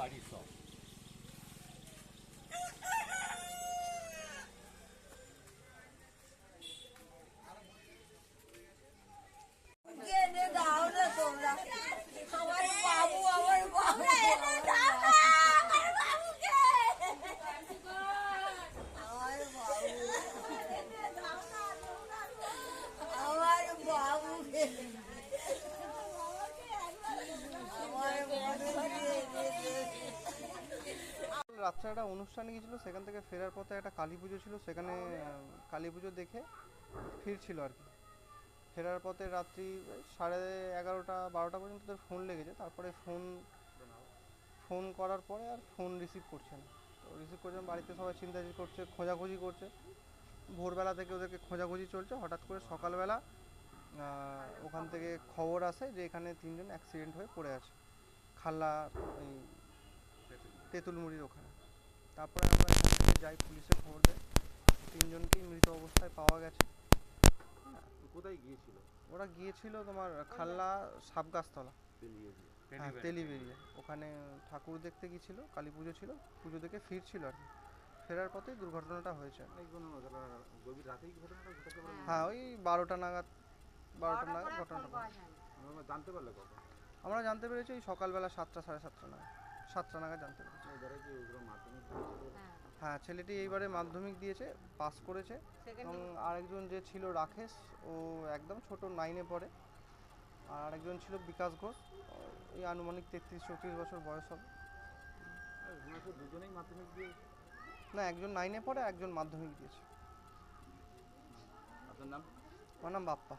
বাড়ি সব। রাত্রে একটা অনুষ্ঠানে গিয়েছিল, সেখান থেকে ফেরার পথে একটা কালী পুজো ছিল, সেখানে কালী পুজো দেখে ফিরছিল আর কি। ফেরার পথে রাত্রি 11:30-12টা পর্যন্ত তোর ফোন লেগেছে। তারপরে ফোন করার পরে আর ফোন রিসিভ করছে না। তো রিসিভ করছে না, বাড়িতে সবাই চিন্তা করছে, খোঁজাখুঁজি করছে। ভোরবেলা থেকে ওদেরকে খোঁজাখুঁজি চলছে। হঠাৎ করে সকালবেলা ওখান থেকে খবর আসে যে এখানে 3জন অ্যাক্সিডেন্ট হয়ে পড়ে আছে খাল্লা, এই তেঁতুলমুড়ির ওখানে। তারপরে আমরা এখান থেকে যাই, পুলিশে খবর দেয়, 3জনকেই মৃত অবস্থায় পাওয়া গেছে। কোথায় গিয়েছিল? ওরা গিয়েছিল তোমার খাল্লা সাবগাছতলা, হ্যাঁ তেলিবেরিয়া। ওখানে ঠাকুর দেখতে গিয়েছিল, কালী পুজো ছিল, পুজো দেখে ফিরছিল আর কি। ফেরার পথেই দুর্ঘটনাটা হয়েছে। গভীর রাতেই ঘটনাটা ঘটেছে? হ্যাঁ, ওই 12টা নাগাদ ঘটনাটা। জানতে পারলে কখন? আমরা জানতে পেরেছি ওই সকালবেলা 7টা-7:30 নাগাদ, 7টা নাগাদ জানতে পেরেছি। মাধ্যমিক? হ্যাঁ, ছেলেটি এইবারে মাধ্যমিক দিয়েছে, পাস করেছে। এবং আরেকজন যে ছিল রাকেশ, ও একদম ছোট 9-এ পড়ে। আর আরেকজন ছিল বিকাশ ঘোষ, এই আনুমানিক 33-34 বছর বয়স হবে। দুজনেই মাধ্যমিক দিয়ে? না, একজন 9-এ পড়ে, একজন মাধ্যমিক দিয়েছে। আপনার নাম? আমার নাম বাপ্পা।